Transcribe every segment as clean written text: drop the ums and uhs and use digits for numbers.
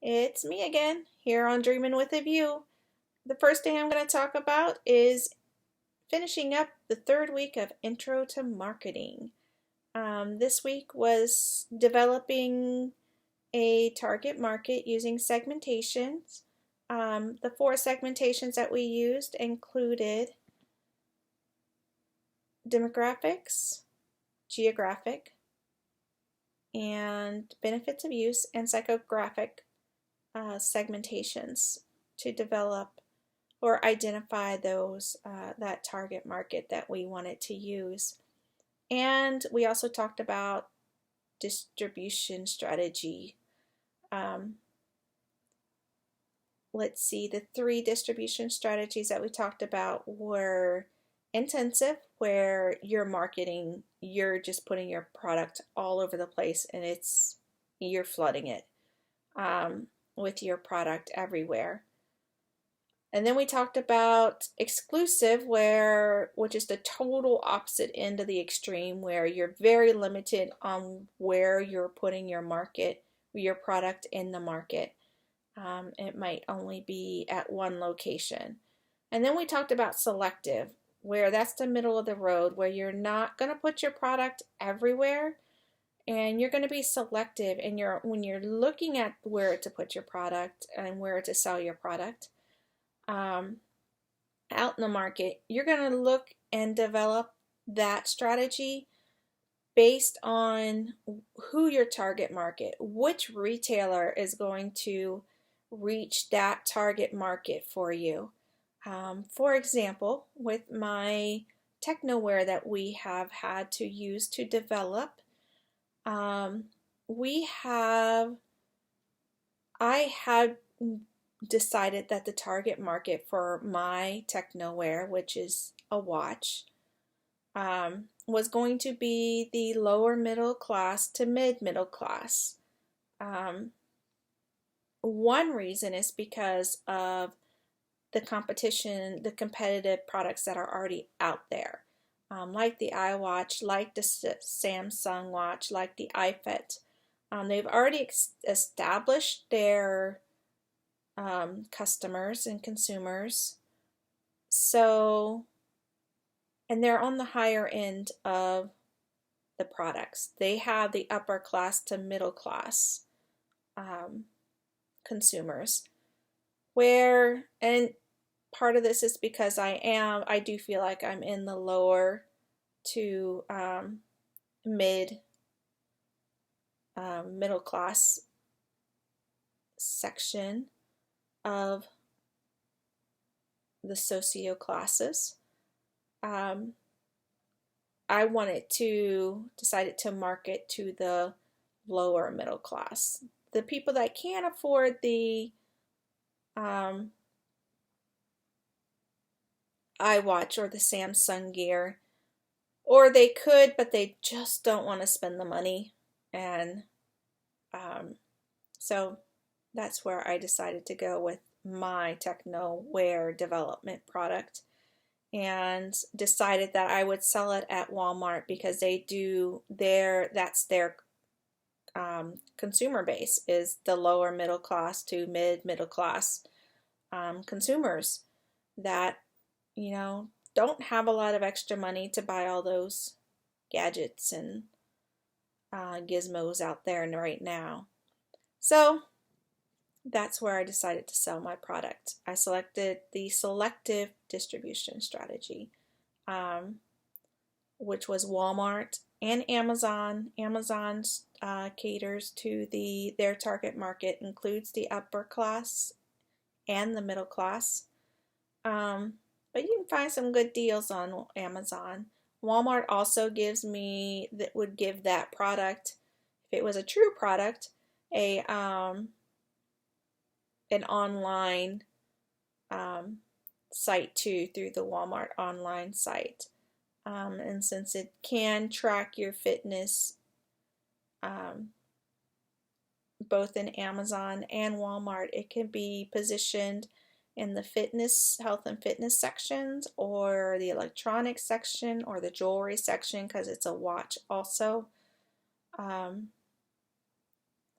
It's me again, here on Dreamin' with a View. The first thing I'm going to talk about is finishing up the third week of Intro to Marketing. This week was developing a target market using segmentations. The four segmentations that we used included demographics, geographic, and benefits of use, and psychographic segmentations to develop or identify those that target market that we wanted to use. And we also talked about distribution strategy. Let's see, the three distribution strategies that we talked about were intensive, where you're marketing, you're just putting your product all over the place and you're flooding it with your product everywhere. And then we talked about exclusive, which is the total opposite end of the extreme, where you're very limited on where you're putting your product in the market. It might only be at one location. And then we talked about selective, where that's the middle of the road, where you're not going to put your product everywhere, and you're going to be selective. And when you're looking at where to put your product and where to sell your product out in the market, you're going to look and develop that strategy based on who your target market, which retailer is going to reach that target market for you. For example, with my technoware that we have had to use to develop, I had decided that the target market for my technoware, which is a watch, was going to be the lower middle class to mid-middle class. One reason is because of the competition, the competitive products that are already out there, like the iWatch, like the Samsung watch, like the iFit. They've already established their customers and consumers, and they're on the higher end of the products. They have the upper class to middle class consumers, and part of this is because I do feel like I'm in the lower to middle class section of the socio classes. I decided to market to the lower middle class, the people that can't afford the iWatch or the Samsung gear, or they could, but they just don't want to spend the money. And so that's where I decided to go with my technoware development product, and decided that I would sell it at Walmart because that's their consumer base, is the lower middle class to middle class consumers that don't have a lot of extra money to buy all those gadgets and gizmos out there right now. So that's where I decided to sell my product. I selected the selective distribution strategy, which was Walmart and Amazon. Amazon caters to their target market, includes the upper class and the middle class. But you can find some good deals on Amazon. Walmart also would give that product, if it was a true product, an online site too, through the Walmart online site. And since it can track your fitness, both in Amazon and Walmart, it can be positioned in the health and fitness sections, or the electronics section, or the jewelry section, because it's a watch also,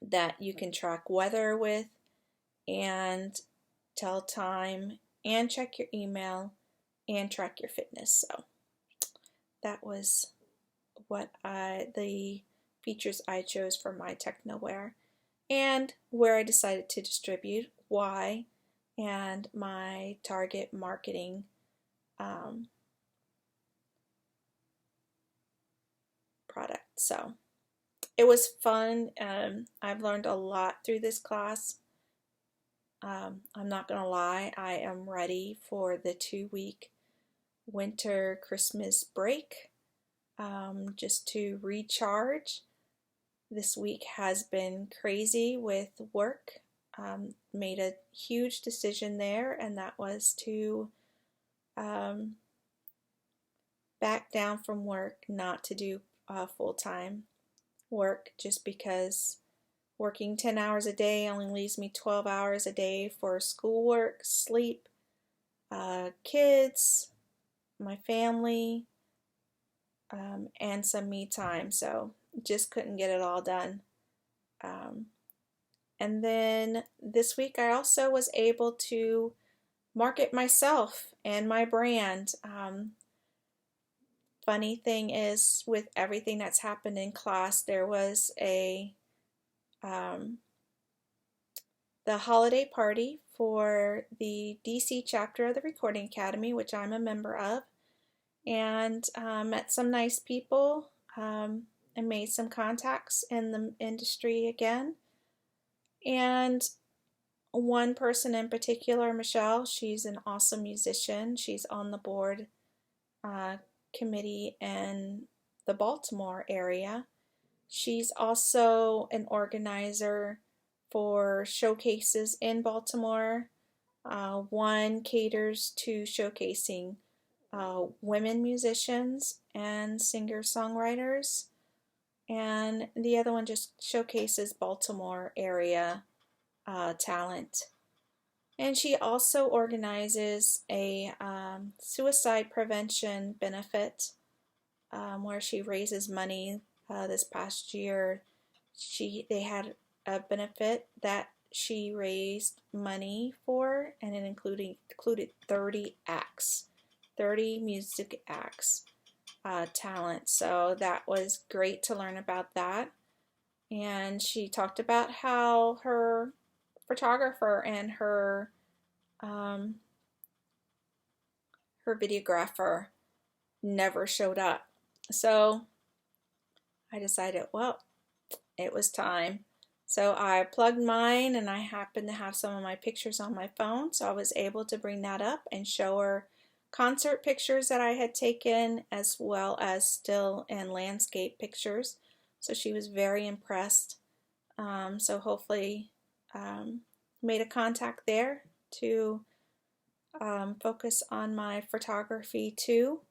that you can track weather with, and tell time and check your email and track your fitness. So that was the features I chose for my Technoware, and where I decided to distribute, why, and my target marketing product. So it was fun. I've learned a lot through this class. I'm not gonna lie, I am ready for the 2-week winter Christmas break, just to recharge. This week has been crazy with work. Made a huge decision there, and that was to back down from work, not to do full-time work, just because working 10 hours a day only leaves me 12 hours a day for schoolwork, sleep, kids, my family, and some me time. So just couldn't get it all done. And then this week I also was able to market myself and my brand. Funny thing is, with everything that's happened in class, there was the holiday party for the DC chapter of the Recording Academy, which I'm a member of, and met some nice people, and made some contacts in the industry again. And one person in particular, Michelle, she's an awesome musician. She's on the board committee in the Baltimore area. She's also an organizer for showcases in Baltimore. One caters to showcasing women musicians and singer-songwriters, and the other one just showcases Baltimore area talent. And she also organizes a suicide prevention benefit, where she raises money. This past year, they had a benefit that she raised money for, and it included 30 acts, 30 music acts, talent. So that was great to learn about that. And she talked about how her photographer and her videographer never showed up. So I decided, well, it was time. So I plugged mine, and I happened to have some of my pictures on my phone, so I was able to bring that up and show her concert pictures that I had taken, as well as still and landscape pictures. So she was very impressed. So hopefully made a contact there to focus on my photography too.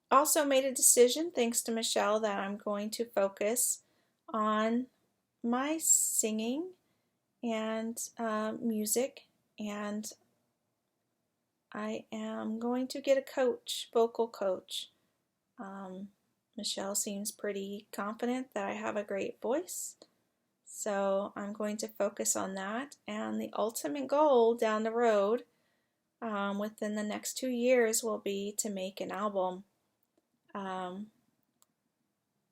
Also made a decision, thanks to Michelle, that I'm going to focus on my singing and music, and I am going to get a coach, vocal coach. Michelle seems pretty confident that I have a great voice, so I'm going to focus on that. And the ultimate goal down the road, within the next 2 years, will be to make an album,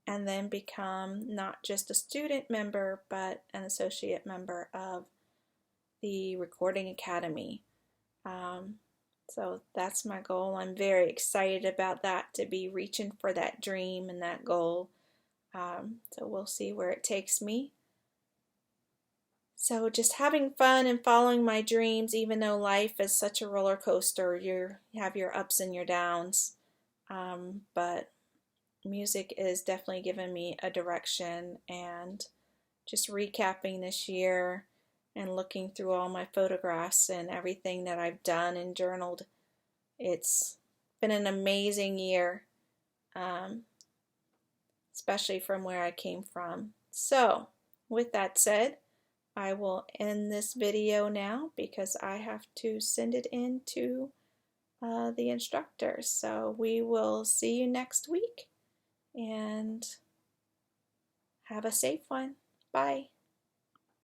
and then become not just a student member, but an associate member of the Recording Academy. So that's my goal. I'm very excited about that, to be reaching for that dream and that goal. So we'll see where it takes me. So just having fun and following my dreams, even though life is such a roller coaster. You have your ups and your downs. But music is definitely giving me a direction, and just recapping this year and looking through all my photographs and everything that I've done and journaled. It's been an amazing year, especially from where I came from. So with that said, I will end this video now because I have to send it in to the instructor. So we will see you next week, and have a safe one. Bye.